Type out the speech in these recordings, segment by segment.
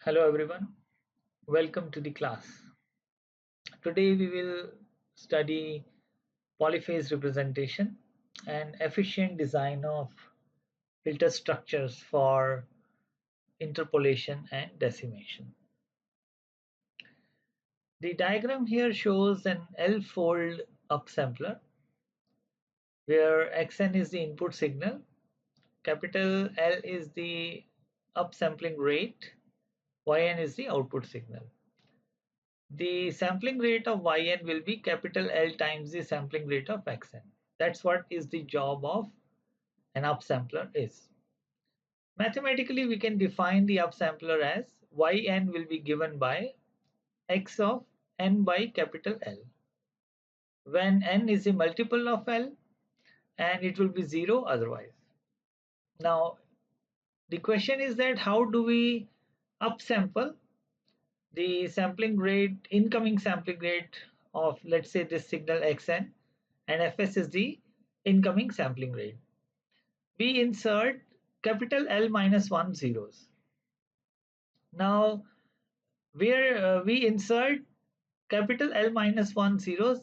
Hello everyone, welcome to the class. Today we will study polyphase representation and efficient design of filter structures for interpolation and decimation. The diagram here shows an L-fold upsampler where Xn is the input signal, capital L is the upsampling rate, Yn is the output signal. The sampling rate of Yn will be capital L times the sampling rate of Xn. That's what is the job of an upsampler is. Mathematically, we can define the upsampler as Yn will be given by x of n by capital L. When n is a multiple of L and it will be 0 otherwise. Now, the question is that how do we upsample the sampling rate, incoming sampling rate of, let's say, this signal Xn, and Fs is the incoming sampling rate. We insert capital L minus 1 zeros. Now, where we insert capital L minus 1 zeros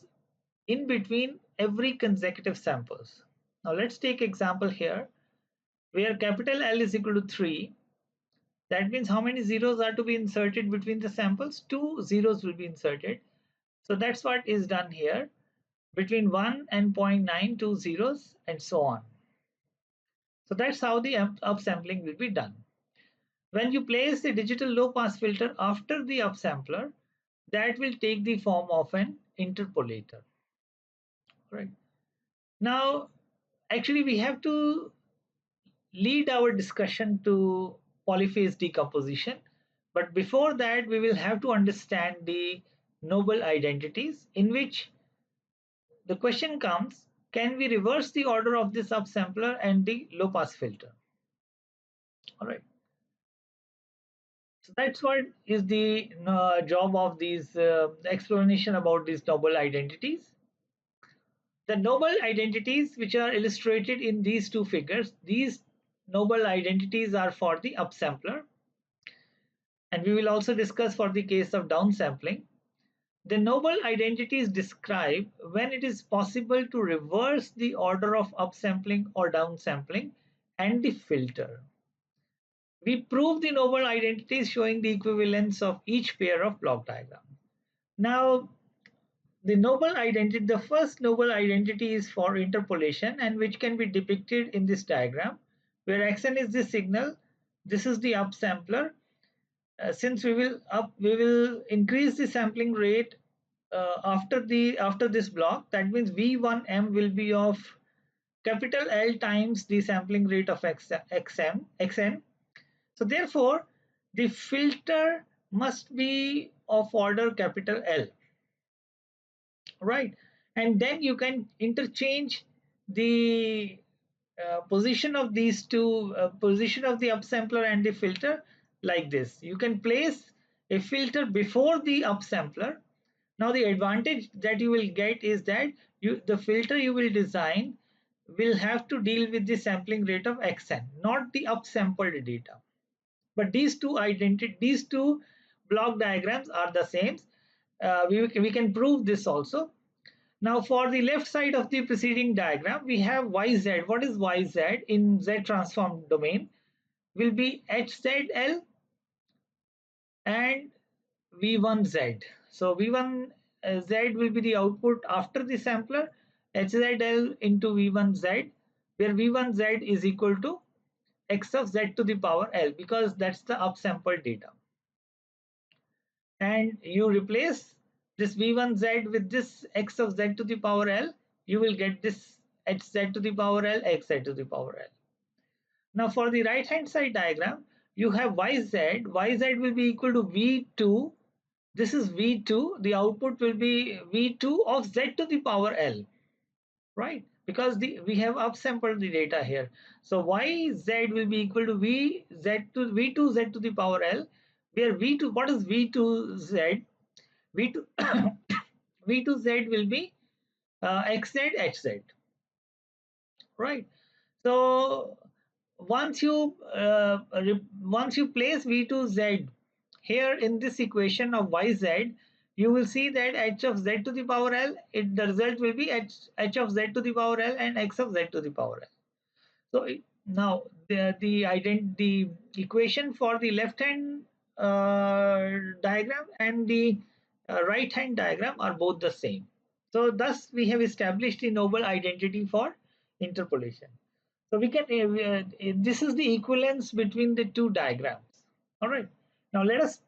in between every consecutive samples. Now, let's take example here where capital L is equal to 3. That means how many zeros are to be inserted between the samples? 2 zeros will be inserted. So that's what is done here. Between 1 and 0.9, 2 zeros, and so on. So that's how the upsampling will be done. When you place the digital low pass filter after the upsampler, that will take the form of an interpolator. Right. Now, actually, we have to lead our discussion to polyphase decomposition. But before that, we will have to understand the noble identities, in which the question comes, can we reverse the order of this upsampler and the low pass filter? All right. So that's what is the job of these explanation about these noble identities. The noble identities which are illustrated in these two figures, these noble identities are for the upsampler, and we will also discuss for the case of downsampling. The noble identities describe when it is possible to reverse the order of upsampling or downsampling and the filter. We prove the noble identities showing the equivalence of each pair of block diagrams. Now, the first noble identity is for interpolation, and which can be depicted in this diagram, where Xn is the signal, this is the upsampler. Since we will increase the sampling rate after this block, that means V1m will be of capital L times the sampling rate of Xn. So therefore, the filter must be of order capital L, right? And then you can interchange the position of these two, position of the upsampler and the filter like this. You can place a filter before the upsampler. Now the advantage that you will get is that the filter you will design will have to deal with the sampling rate of Xn, not the upsampled data. But these two block diagrams are the same. We can prove this also. Now for the left side of the preceding diagram, we have YZ. What is YZ in Z transform domain? Will be HZL and V1Z. So V1Z will be the output after the sampler, HZL into V1Z, where V1Z is equal to x of z to the power L, because that's the upsampled data. And you replace this V1Z with this x of z to the power L, you will get this hz to the power L, xz to the power L. Now for the right hand side diagram, you have yz will be equal to V2. This is V2, the output will be V2 of z to the power L, right? Because we have upsampled the data here. So yz will be equal to V2z to the power L, where V2, what is V2z? V2 V2z will be xz hz, right? So once you place V2z Here in this equation of yz, you will see that h of z to the power l, the result will be h of z to the power l and x of z to the power l. So now the equation for the left hand diagram and the right hand diagram are both the same. So thus we have established the noble identity for interpolation. So we can this is the equivalence between the two diagrams. All right. Now let us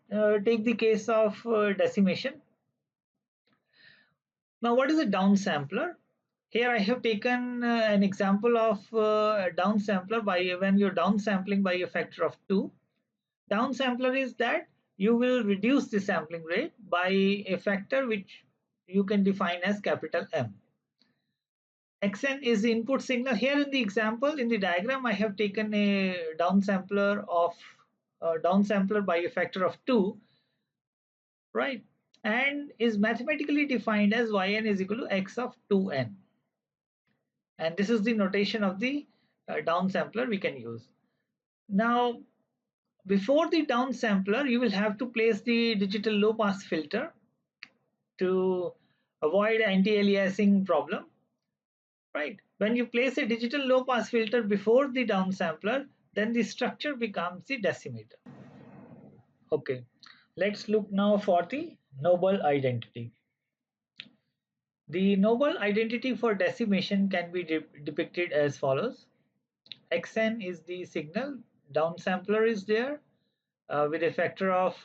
take the case of decimation. Now what is a downsampler? Here I have taken an example of a downsampler by when you're downsampling by a factor of 2. Downsampler is that you will reduce the sampling rate by a factor which you can define as capital M. Xn is the input signal. Here in the example, in the diagram, I have taken a downsampler by a factor of 2, right? And is mathematically defined as yn is equal to x of 2n. And this is the notation of the downsampler we can use. Now, before the downsampler, you will have to place the digital low pass filter to avoid anti-aliasing problem, right? When you place a digital low pass filter before the downsampler, then the structure becomes the decimator. Okay, let's look now for the noble identity. The noble identity for decimation can be depicted as follows. Xn is the signal, downsampler is there with a factor of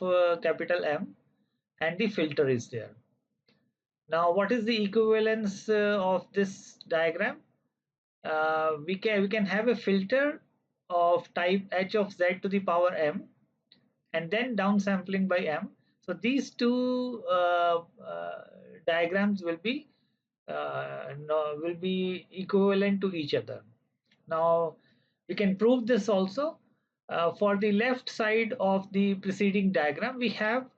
capital M, and the filter is there. Now, what is the equivalence of this diagram? We can have a filter of type h of z to the power m, and then downsampling by m. So these two diagrams will be equivalent to each other. Now we can prove this also. For the left side of the preceding diagram, we have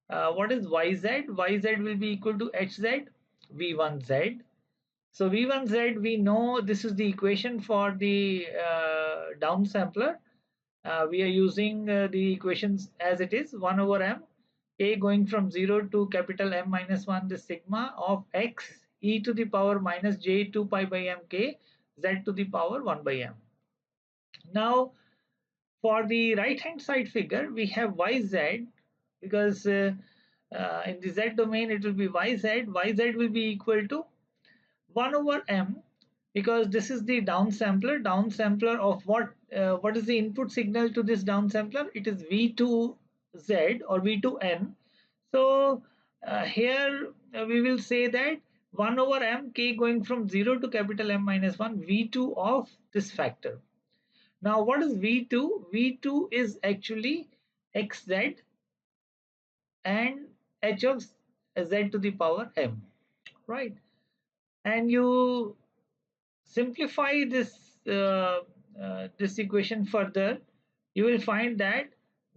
what is yz? Yz will be equal to hz v1z. So v1z, we know this is the equation for the downsampler. We are using the equations as it is, 1 over m, a going from 0 to capital M minus 1, the sigma of x e to the power minus j 2 pi by m k z to the power 1 by m. Now, for the right hand side figure, we have yz, because in the z domain it will be yz. Yz will be equal to 1 over m, because this is the downsampler of what is the input signal to this downsampler? It is v2z or v2n. So here we will say that 1 over m k going from 0 to capital M minus 1 v2 of this factor. Now what is v2? V2 is actually xz and h of z to the power m, right? And you simplify this equation further, you will find that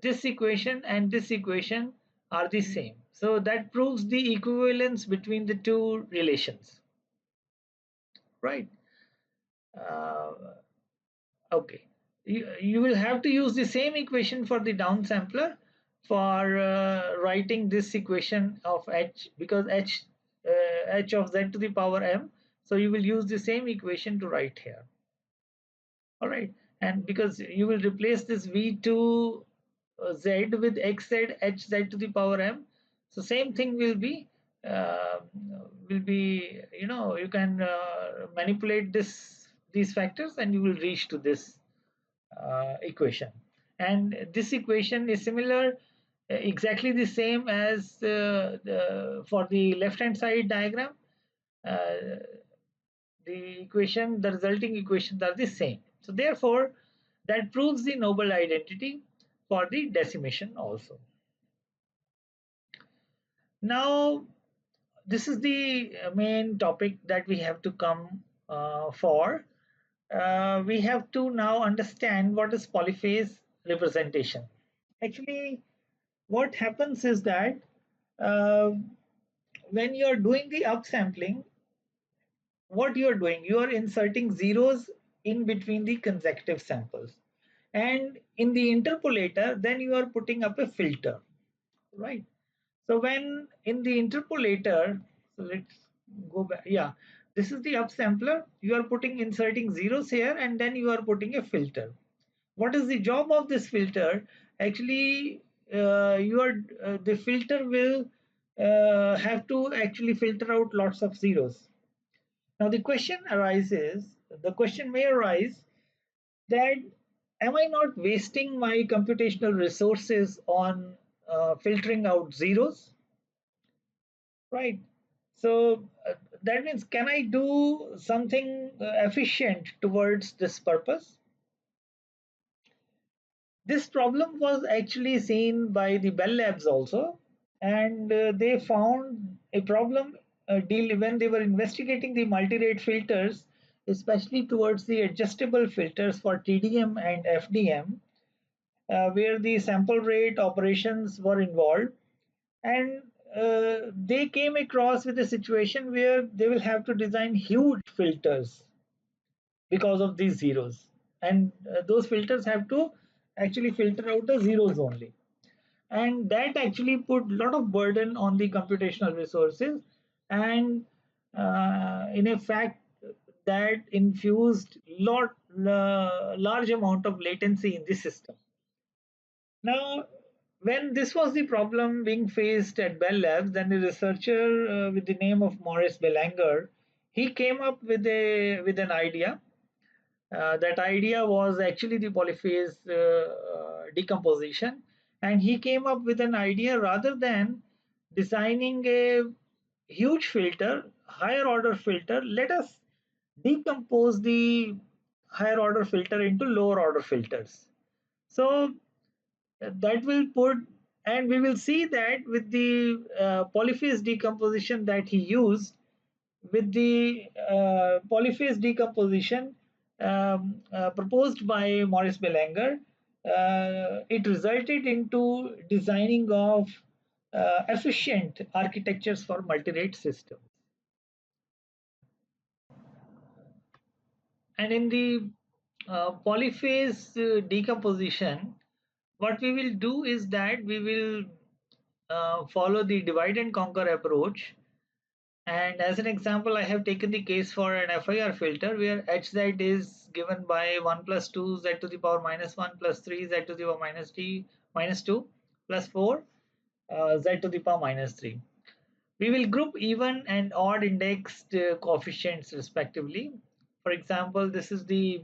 this equation and this equation are the same. So that proves the equivalence between the two relations, right? Uh, okay, you will have to use the same equation for the downsampler for writing this equation of h, because h of z to the power m. So you will use the same equation to write here. All right, and because you will replace this v2 z with xz hz to the power m, so same thing uh, will be, you can manipulate these factors and you will reach to this equation. And this equation is similar, exactly the same as for the left hand side diagram. The resulting equations are the same. So therefore, that proves the noble identity for the decimation also. Now, this is the main topic that we have to come for. We have to now understand what is polyphase representation. Actually, what happens is that uh, when you're doing the upsampling, what you're doing, you are inserting zeros in between the consecutive samples. And in the interpolator, then you are putting up a filter. right? So when in the interpolator, so let's go back. Yeah, this is the upsampler. You are inserting zeros here, and then you are putting a filter. What is the job of this filter? Actually, the filter will have to actually filter out lots of zeros. Now the question may arise that am I not wasting my computational resources on filtering out zeros, right? So that means can I do something efficient towards this purpose? This problem was actually seen by the Bell Labs also, and they found a problem deal when they were investigating the multi-rate filters, especially towards the adjustable filters for TDM and FDM, where the sample rate operations were involved, and they came across with a situation where they will have to design huge filters because of these zeros, and those filters have to actually filter out the zeros only, and that actually put a lot of burden on the computational resources, and in a fact that infused large amount of latency in the system. Now, when this was the problem being faced at Bell Labs, then a researcher with the name of Maurice Belanger, he came up with an idea. That idea was actually the polyphase decomposition, and he came up with an idea rather than designing a huge filter, higher order filter. Let us decompose the higher order filter into lower order filters. So that will put, and we will see that with the polyphase decomposition that he used, with the polyphase decomposition proposed by Maurice Belanger, it resulted into designing of efficient architectures for multi-rate systems. And in the polyphase decomposition, what we will do is that we will follow the divide and conquer approach. And as an example, I have taken the case for an FIR filter where hz is given by 1 plus 2 z to the power minus 1 plus 3 z to the power minus t minus 2 plus 4 z to the power minus 3. We will group even and odd indexed coefficients respectively. For example, this is the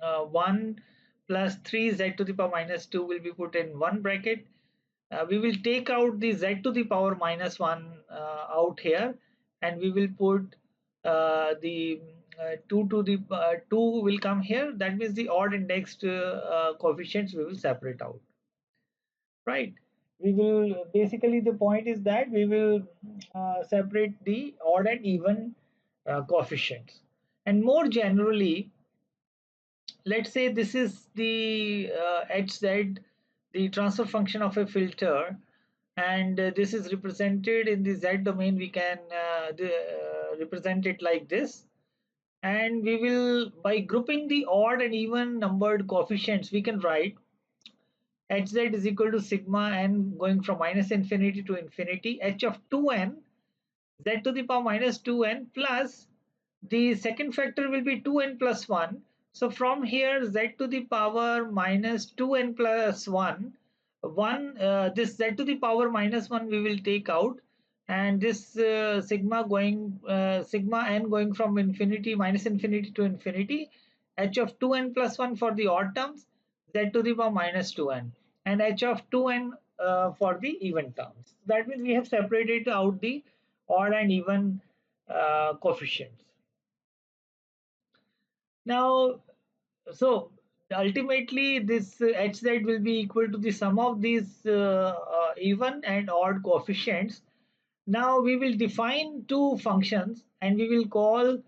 1 plus 3 z to the power minus 2 will be put in one bracket. We will take out the z to the power minus 1 out here, and we will put the 2 to the 2 will come here. That means the odd indexed coefficients we will separate out, right? We will basically, the point is that we will separate the odd and even coefficients. And more generally, let's say this is the hz, the transfer function of a filter, and this is represented in the z domain. We can represent it like this, and we will, by grouping the odd and even numbered coefficients, we can write hz is equal to sigma n going from minus infinity to infinity h of 2n z to the power minus 2n plus the second factor will be 2n plus 1. So from here z to the power minus 2n plus 1, this z to the power minus 1 we will take out, and this sigma n going from infinity minus infinity to infinity h of 2n plus 1 for the odd terms, z to the power minus 2n, and h of 2n for the even terms. That means we have separated out the odd and even coefficients. Now, so ultimately this hz will be equal to the sum of these even and odd coefficients. Now we will define two functions, and we will call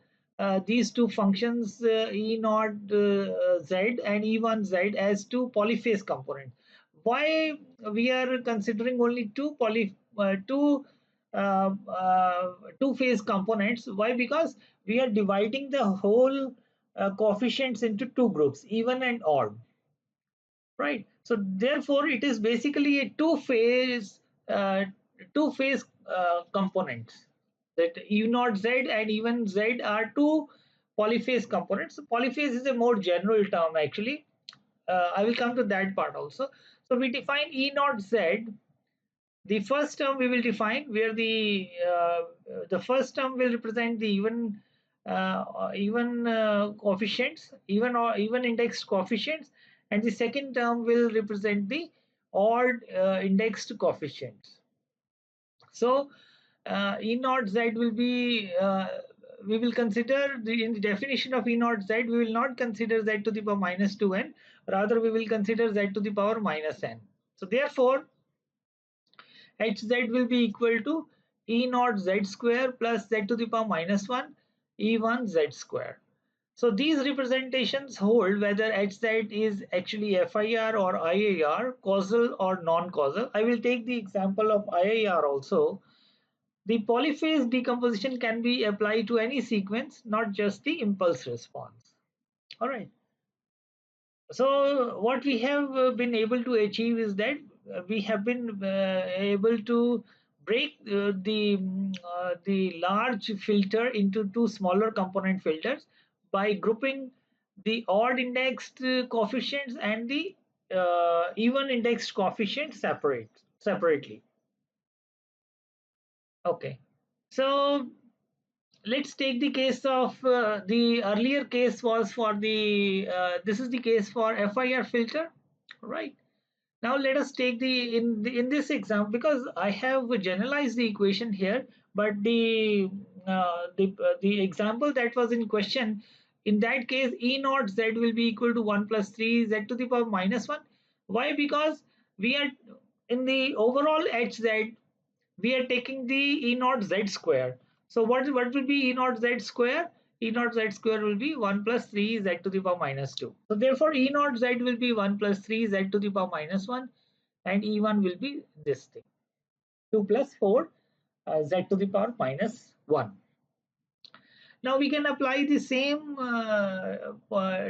these two functions e naught z and e1 z as two polyphase components. Why we are considering only two phase components? Why? Because we are dividing the whole coefficients into two groups, even and odd, right? So therefore, it is basically a two phase uh, two-phase components. That E naught Z and even Z are two polyphase components. Polyphase is a more general term actually. I will come to that part also. So we define E naught Z. The first term we will define where the first term will represent the even coefficients, even indexed coefficients, and the second term will represent the odd indexed coefficients. So E naught Z will be we will consider in the definition of E naught Z we will not consider Z to the power minus 2n, rather we will consider Z to the power minus n. So therefore hz will be equal to E naught Z square plus Z to the power minus 1 E1 Z square. So these representations hold whether hz is actually FIR or IIR, causal or non-causal. I will take the example of IIR also. The polyphase decomposition can be applied to any sequence, not just the impulse response. All right. So what we have been able to achieve is that we have been able to break the large filter into two smaller component filters by grouping the odd indexed coefficients and the even indexed coefficients separately. Okay. So let's take the case of the earlier case was for the this is the case for FIR filter, right? Now let us take in this example, because I have generalized the equation here, but the example that was in question, in that case E naught Z will be equal to 1 plus 3 Z to the power minus 1. Why? Because we are in the overall HZ we are taking the E naught Z square. So what will be E naught Z square? E naught Z square will be 1 plus 3 Z to the power minus 2. So therefore E naught Z will be 1 plus 3 Z to the power minus 1, and E1 will be this thing, 2 plus 4 Z to the power minus 1. Now we can apply the same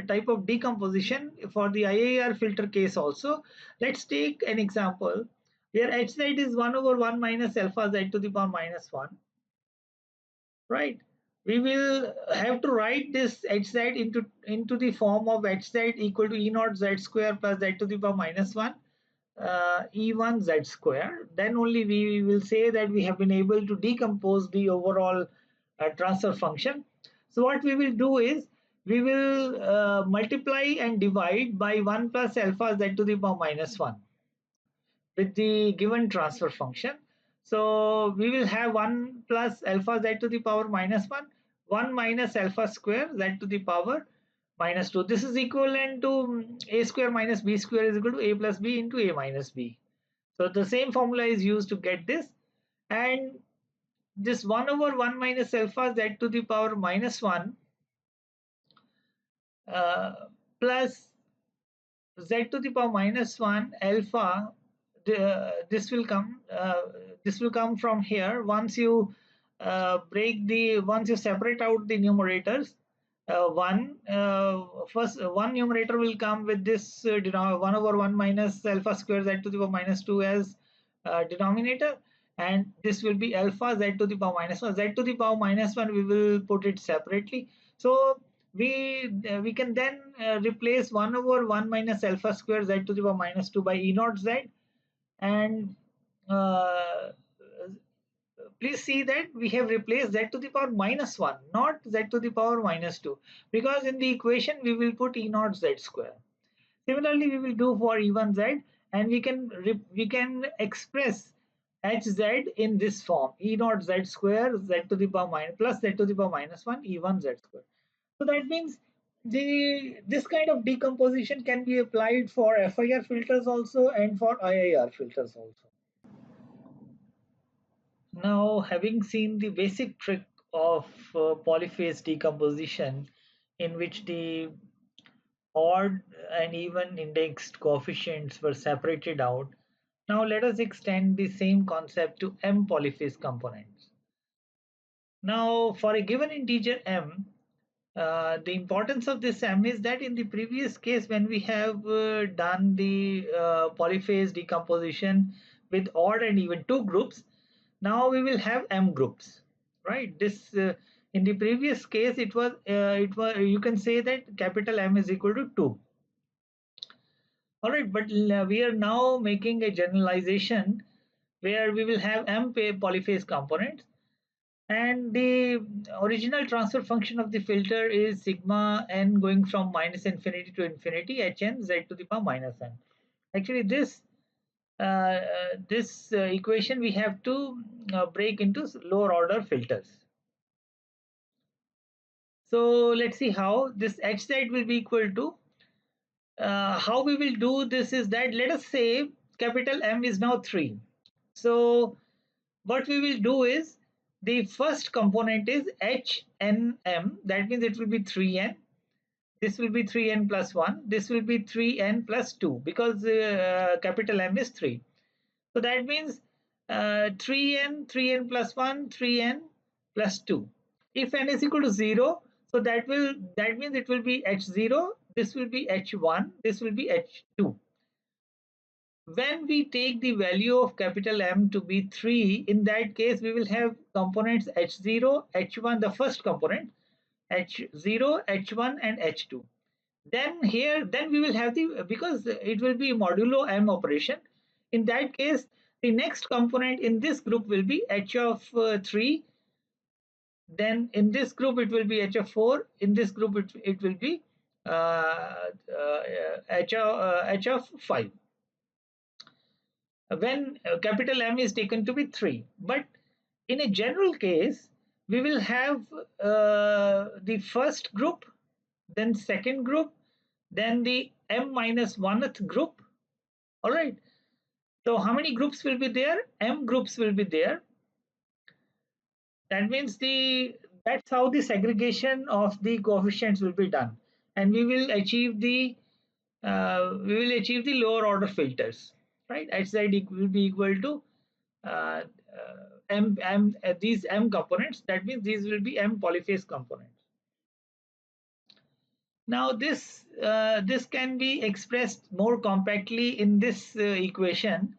type of decomposition for the IIR filter case also. Let's take an example where hz is 1 over 1 minus alpha z to the power minus 1, right? We will have to write this hz into the form of hz equal to E naught Z square plus Z to the power minus 1 E1 Z square. Then only we will say that we have been able to decompose the overall transfer function. So what we will do is we will multiply and divide by 1 plus alpha Z to the power minus 1 with the given transfer function. So we will have 1 plus alpha Z to the power minus 1, 1 minus alpha square Z to the power minus 2. This is equivalent to a square minus b square is equal to a plus b into a minus b. So the same formula is used to get this, and this 1 over 1 minus alpha Z to the power minus 1 uh, plus Z to the power minus 1 alpha, this will come from here. Once you once you separate out the numerators, one numerator will come with this 1 over 1 minus alpha square Z to the power minus 2 as denominator, and this will be alpha Z to the power minus 1. Z to the power minus 1 we will put it separately. So we can then replace 1 over 1 minus alpha square Z to the power minus 2 by E naught Z, and uh, please see that we have replaced Z to the power minus 1, not Z to the power minus 2, because in the equation we will put E naught Z square. Similarly, we will do for E1 Z, and we can express hz in this form: E naught Z square Z to the power minus plus Z to the power minus 1 E1 Z square. So that means this kind of decomposition can be applied for FIR filters also and for IIR filters also. Now, having seen the basic trick of polyphase decomposition, in which the odd and even indexed coefficients were separated out, now let us extend the same concept to M polyphase components. Now, for a given integer M, the importance of this M is that in the previous case when we have done the polyphase decomposition, with odd and even two groups. Now we will have m groups, right? This in the previous case it was you can say that capital M is equal to 2. All right, but we are now making a generalization where we will have m polyphase components, and the original transfer function of the filter is sigma n going from minus infinity to infinity hn z to the power minus n. Actually, this equation we have to break into lower order filters. So let's see how this hz will be equal to. How we will do this is that, let us say capital M is now 3. So what we will do is, the first component is HNM, that means it will be 3n. This will be 3n plus 1. This will be 3n plus 2 because capital M is 3. So that means 3n, 3n plus 1, 3n plus 2. If n is equal to 0, so that means it will be h0, this will be h1, this will be h2. When we take the value of capital M to be 3, in that case we will have components h0, h1, the first component, h0, h1 and h2. Then we will have the, because it will be modulo M operation, in that case the next component in this group will be h of 3. Then in this group it will be h of 4. In this group it will be h of 5 when capital M is taken to be 3. But in a general case, we will have the first group, then second group, then the M minus 1th group. All right. So how many groups will be there? M groups will be there. That means that's how the segregation of the coefficients will be done, and we will achieve the lower order filters, right? Hz will be equal to uh, these M components. That means these will be M polyphase components. Now this can be expressed more compactly in this equation.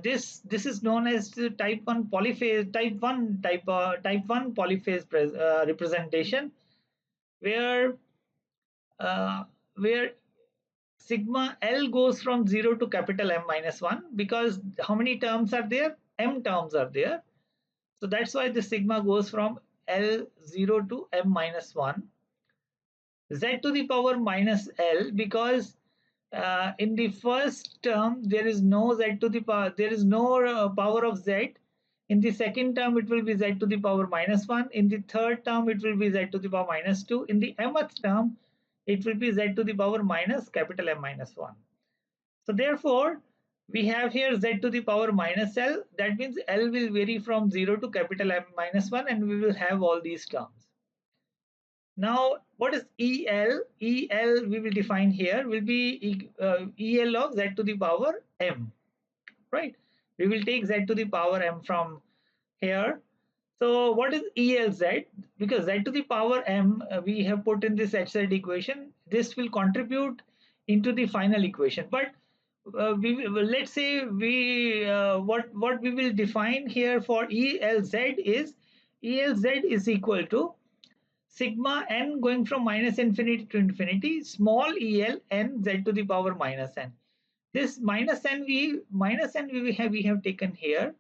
This is known as the type 1 polyphase type 1 polyphase representation, where uh, where sigma L goes from 0 to capital M minus 1, because how many terms are there? M terms are there. So that's why the sigma goes from L0 to M minus 1. Z to the power minus L, because in the first term there is no Z to the power, there is no power of Z. In the second term it will be Z to the power minus 1. In the third term it will be Z to the power minus 2. In the mth term it will be Z to the power minus capital M minus 1. So therefore we have here Z to the power minus L. That means L will vary from 0 to capital M minus 1, and we will have all these terms. Now, what is EL? EL we will define here will be EL of Z to the power M, right? We will take Z to the power M from here. So what is ELZ? Because Z to the power M we have put in this HZ equation. This will contribute into the final equation. But let's say what we will define here for ELZ is equal to sigma n going from minus infinity to infinity, small el n z to the power minus n. This minus n we have taken here.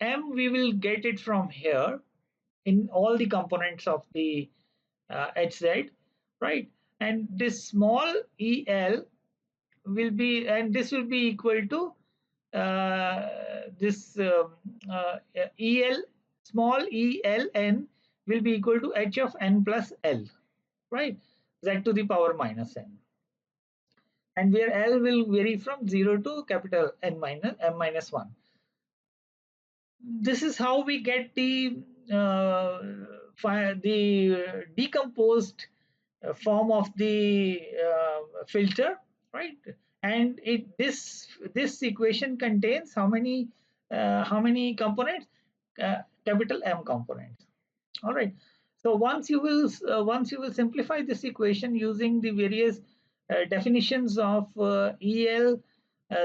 M we will get it from here in all the components of the hz, right? And this small el will be, and this will be equal to this el, small el n will be equal to h of n plus l, right? Z to the power minus n, and where l will vary from 0 to capital N minus m minus 1. This is how we get the decomposed form of the filter, right? And this equation contains how many components? Capital M components. All right. So once you will simplify this equation using the various definitions of EL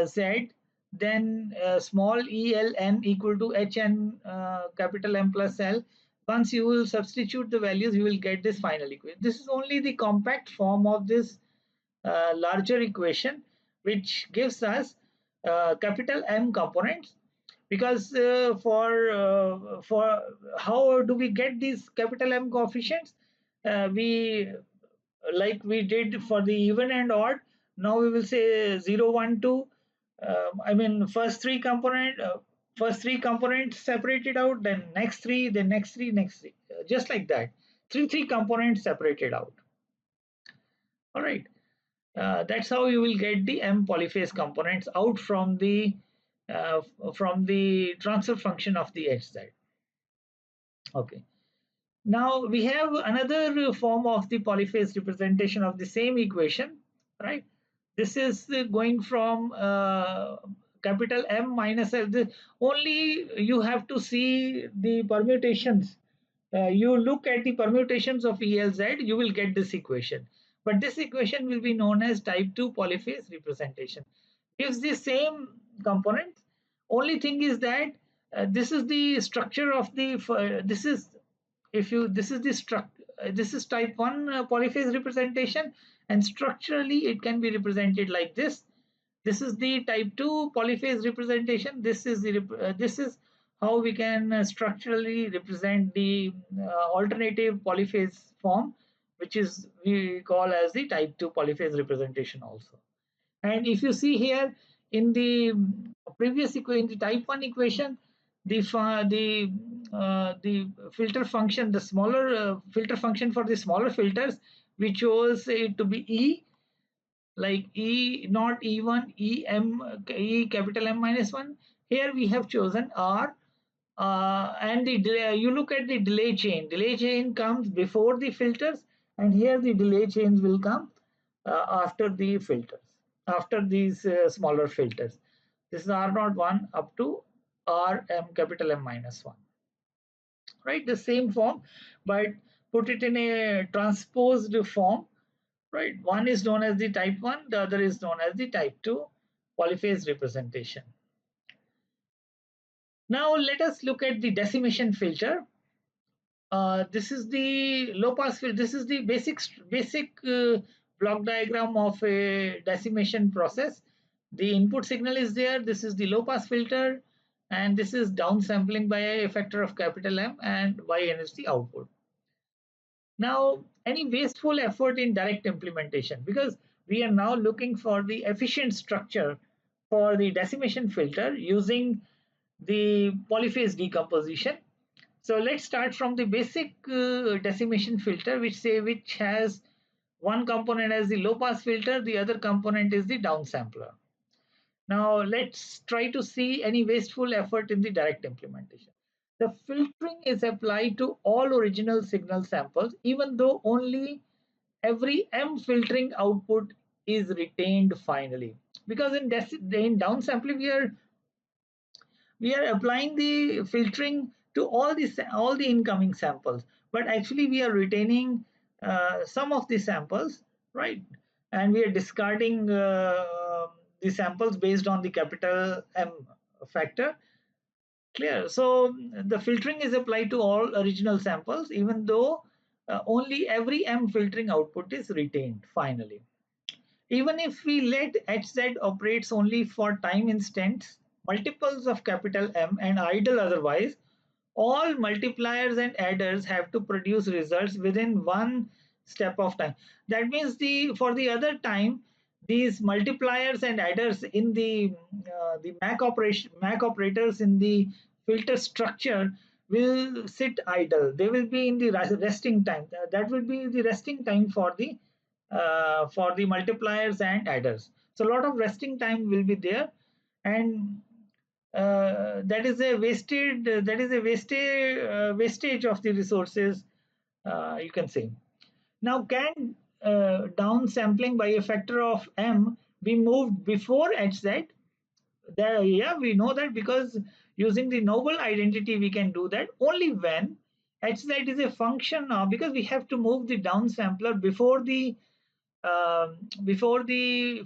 Z, then small e l n equal to h n capital M plus L. Once you will substitute the values, you will get this final equation. This is only the compact form of this larger equation, which gives us capital M components. Because for how do we get these capital M coefficients? We like we did for the even and odd. Now we will say 0, 1, 2. I mean, first three components separated out, then next three, then next three, next three, just like that. Three components separated out. All right. That's how you will get the M polyphase components out uh, from the transfer function of the HZ. Okay. Now we have another form of the polyphase representation of the same equation, right? This is going from capital M minus L. Only you have to see the permutations. You look at the permutations of ELZ, you will get this equation. But this equation will be known as type 2 polyphase representation. Gives the same components. Only thing is that this is the structure of the this is if you this is the this is type 1 polyphase representation, and structurally it can be represented like this. This is the type 2 polyphase representation. This is how we can structurally represent the alternative polyphase form, which is we call as the type 2 polyphase representation also. And if you see here in the previous equation, the type 1 equation, the filter function, the smaller filter function for the smaller filters, we chose it to be E, like E not E1, E M, E capital M minus 1. Here we have chosen R, and the delay, you look at the delay chain. Delay chain comes before the filters, and here the delay chains will come after the filters, after these smaller filters. This is R naught 1 up to R M capital M minus 1. Right, the same form, but put it in a transposed form. Right, one is known as the type 1, the other is known as the type 2 polyphase representation. Now let us look at the decimation filter. This is the low pass filter. This is the basic block diagram of a decimation process. The input signal is there. This is the low pass filter, and this is downsampling by a factor of capital M, and Yn is the output. Now, any wasteful effort in direct implementation, because we are now looking for the efficient structure for the decimation filter using the polyphase decomposition. So let's start from the basic decimation filter, which has one component as the low pass filter, the other component is the downsampler. Now let's try to see any wasteful effort in the direct implementation. The filtering is applied to all original signal samples, even though only every M filtering output is retained finally. Because in downsampling we are applying the filtering to all the incoming samples, but actually we are retaining some of the samples, right? And we are discarding the samples based on the capital M factor. Clear. So the filtering is applied to all original samples, even though only every M filtering output is retained finally. Even if we let HZ operates only for time instants, multiples of capital M and idle otherwise, all multipliers and adders have to produce results within one step of time. That means for the other time, these multipliers and adders in the MAC operators in the filter structure will sit idle. They will be in the resting time. That will be the resting time for the multipliers and adders. So a lot of resting time will be there, and that is a wastage of the resources, you can say. Now, can downsampling by a factor of M be moved before HZ? Yeah, we know that, because using the noble identity we can do that only when HZ is a function of, because we have to move the downsampler before the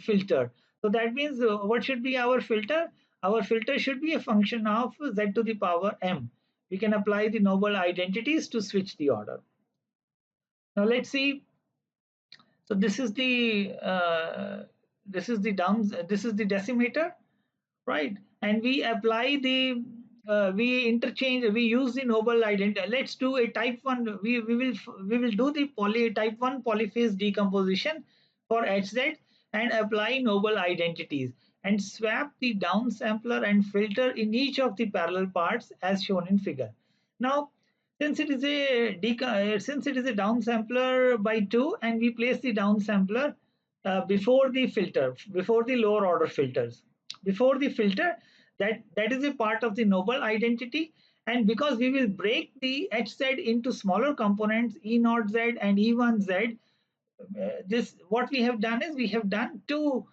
filter. So that means what should be our filter? our filter should be a function of z to the power m. We can apply the noble identities to switch the order. Now let's see. So this is the decimator, right? And we apply the we use the noble identity. Let's do a type 1. We will do the type 1 polyphase decomposition for hz and apply noble identities and swap the downsampler and filter in each of the parallel parts as shown in figure. Now since it is a downsampler by 2 and we place the downsampler before the filter, before the lower order filters, before the filter, that is a part of the noble identity. And because we will break the hz into smaller components e0 z and e1 z, this what we have done is we have done two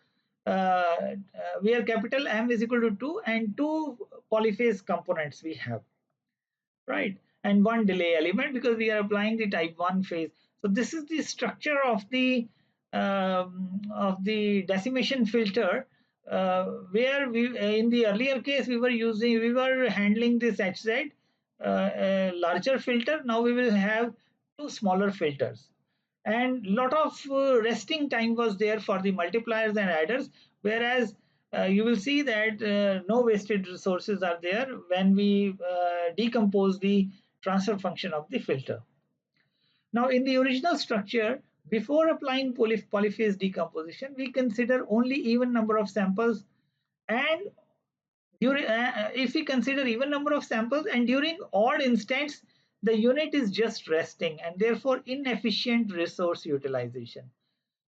where capital M is equal to 2 and two polyphase components we have, right? And one delay element because we are applying the type 1 phase. So this is the structure of the decimation filter, where we in the earlier case we were handling this hz a larger filter. Now we will have two smaller filters, and lot of resting time was there for the multipliers and adders, whereas you will see that no wasted resources are there when we decompose the transfer function of the filter. Now in the original structure, before applying polyphase decomposition, we consider only even number of samples, and if we consider even number of samples and during odd instants, the unit is just resting and therefore inefficient resource utilization.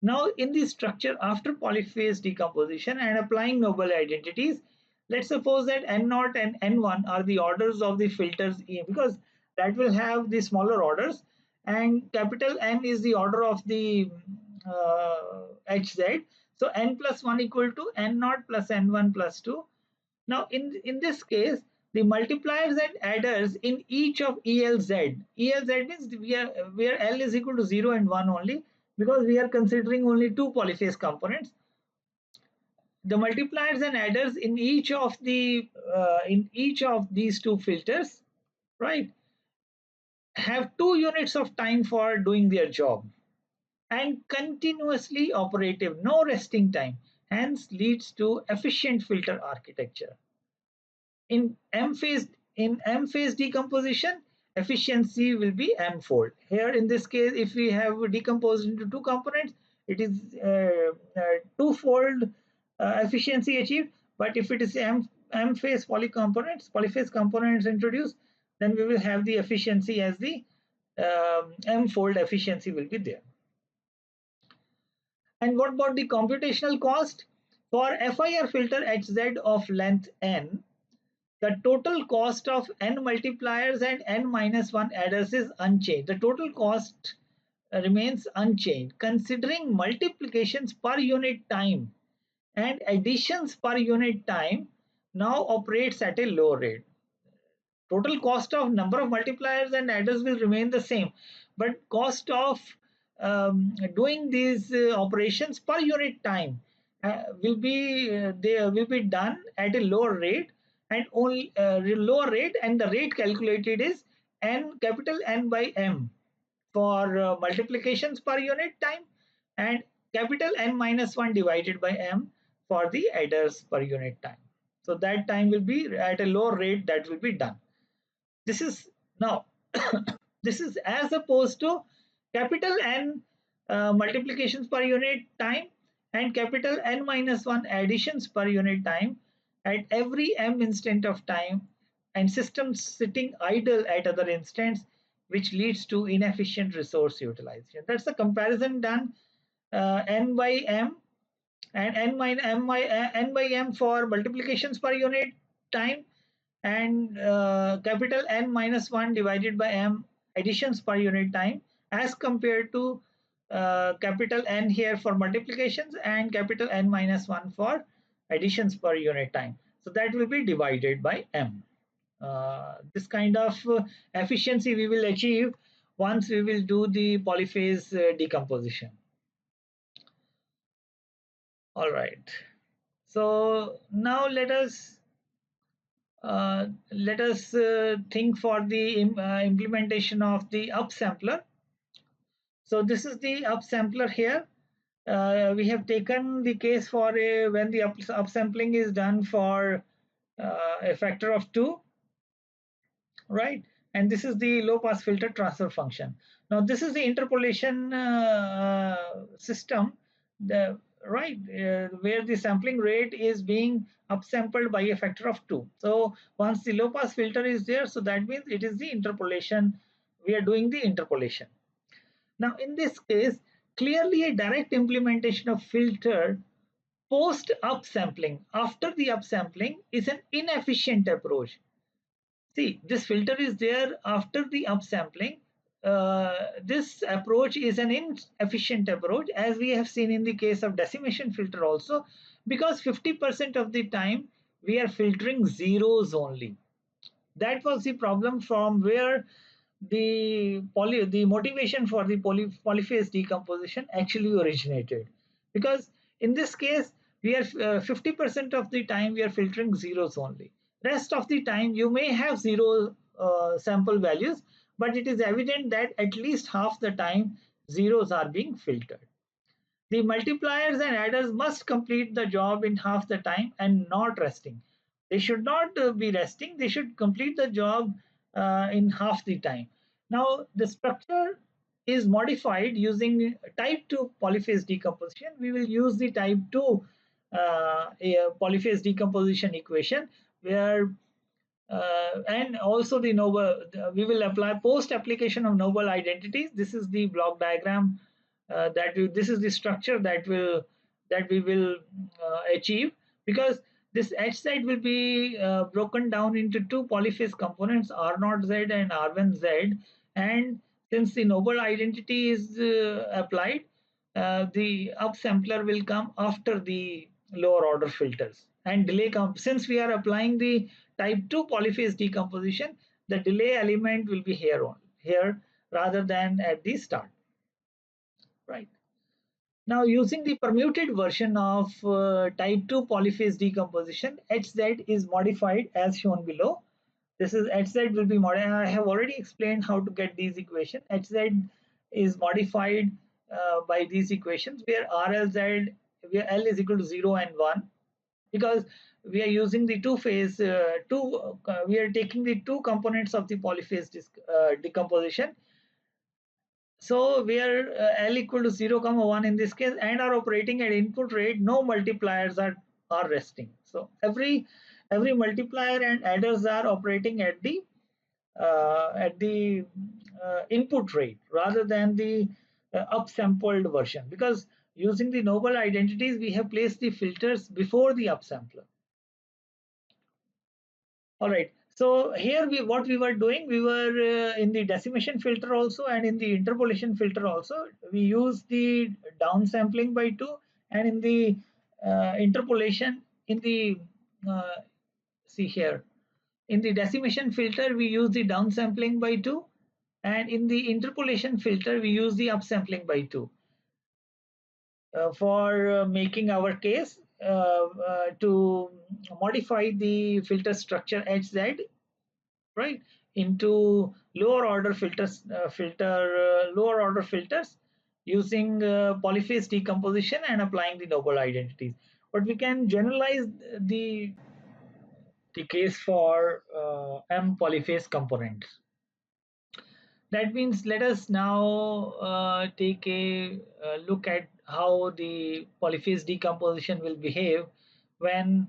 Now in the structure after polyphase decomposition and applying noble identities, let's suppose that N0 and N1 are the orders of the filters because that will have the smaller orders, and capital N is the order of the HZ. So N plus 1 equal to N0 plus N1 plus 2. Now in this case, the multipliers and adders in each of ELZ. ELZ means where L is equal to 0 and 1 only, because we are considering only two polyphase components. The multipliers and adders in each of these two filters, right, have 2 units of time for doing their job and continuously operative, no resting time, hence leads to efficient filter architecture. In M phase decomposition, efficiency will be M fold. Here in this case, if we have decomposed into two components, it is twofold efficiency achieved. But if it is M phase polyphase components introduced, then we will have the efficiency as the M fold efficiency will be there. And what about the computational cost? For FIR filter HZ of length n, the total cost of n multipliers and n minus 1 adders is unchanged. The total cost remains unchanged. Considering multiplications per unit time and additions per unit time now operates at a low rate. Total cost of number of multipliers and adders will remain the same, but cost of doing these operations per unit time they will be done at a lower rate, and only lower rate, and the rate calculated is n capital N by M for multiplications per unit time and capital N minus 1 divided by M for the adders per unit time. So that time will be at a lower rate that will be done. This is now this is as opposed to capital N multiplications per unit time and capital N minus 1 additions per unit time at every M instant of time, and systems sitting idle at other instants, which leads to inefficient resource utilization. That's the comparison done N by M and N by M for multiplications per unit time and capital N minus 1 divided by M additions per unit time, as compared to capital N here for multiplications and capital N minus 1 for additions per unit time. So that will be divided by M. This kind of efficiency we will achieve once we will do the polyphase decomposition. All right. So now let us let us think for the implementation of the upsampler. So this is the upsampler here. We have taken the case for when the upsampling is done for a factor of 2, right? And this is the low pass filter transfer function. Now this is the interpolation system, right, where the sampling rate is being upsampled by a factor of 2. So once the low pass filter is there, so that means it is the interpolation. We are doing the interpolation. Now in this case, clearly a direct implementation of filter post upsampling after the upsampling is an inefficient approach. See, this filter is there after the upsampling. This approach is an inefficient approach, as we have seen in the case of decimation filter also, because 50% of the time we are filtering zeros only. That was the problem from where the motivation for the polyphase decomposition actually originated. Because in this case, we are 50% of the time we are filtering zeros only. Rest of the time you may have zero sample values, but it is evident that at least half the time zeros are being filtered. The multipliers and adders must complete the job in half the time and not resting. They should not be resting, they should complete the job in half the time. Now, the structure is modified using type 2 polyphase decomposition. We will use the type 2 polyphase decomposition equation where and also the noble, we will apply post application of noble identities. This is the block diagram this is the structure that we will achieve, because this H side will be broken down into two polyphase components, R0Z and R1Z. And since the noble identity is applied, the upsampler will come after the lower order filters, and delay since we are applying the type 2 polyphase decomposition, the delay element will be here rather than at the start, right? Now, using the permuted version of type 2 polyphase decomposition, HZ is modified as shown below. This is HZ will be modified. I have already explained how to get these equations. HZ is modified by these equations where RLZ, where L is equal to 0 and 1, because we are using the we are taking the two components of the polyphase decomposition. So where L equal to 0 comma 1 in this case and are operating at input rate, no multipliers are resting. So every multiplier and adders are operating at the input rate rather than the upsampled version, because using the noble identities we have placed the filters before the upsampler. All right. So here what we were doing, we were in the decimation filter also and in the interpolation filter also. We use the downsampling by 2, and in the interpolation in the see here, in the decimation filter we use the downsampling by 2, and in the interpolation filter we use the upsampling by 2 for making our case to modify the filter structure HZ, right, into lower order filters using polyphase decomposition and applying the noble identities. But we can generalize the case for M polyphase components. That means let us now take a look at how the polyphase decomposition will behave when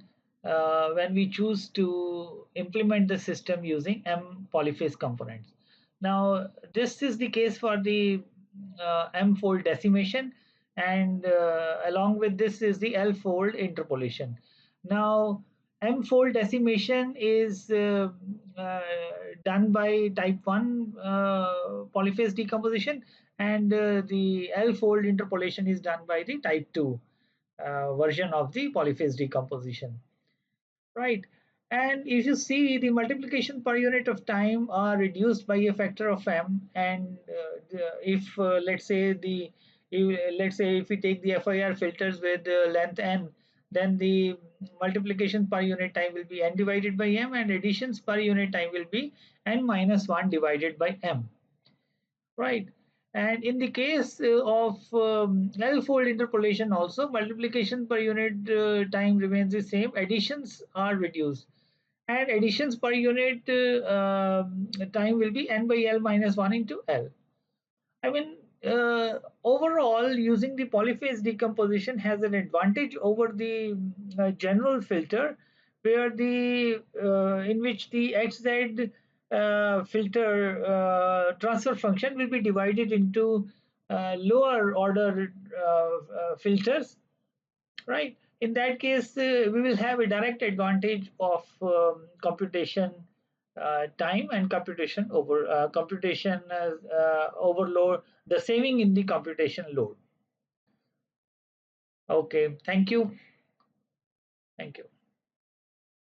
we choose to implement the system using M polyphase components. Now, this is the case for the M-fold decimation, and along with this is the L-fold interpolation. Now, M-fold decimation is uh, done by type 1 polyphase decomposition, and the L-fold interpolation is done by the type 2 version of the polyphase decomposition, right? And if you see, the multiplication per unit of time are reduced by a factor of m, and if let's say if we take the FIR filters with length n, then the multiplication per unit time will be n divided by m, and additions per unit time will be n minus 1 divided by m, right? And in the case of L-fold interpolation also, multiplication per unit time remains the same, additions are reduced, and additions per unit time will be n by L minus 1 into L. I mean, overall, using the polyphase decomposition has an advantage over the general filter, where the in which the XZ filter transfer function will be divided into lower order filters, right? In that case, we will have a direct advantage of computation time and computation overload, the saving in the computation load. Okay, thank you. Thank you.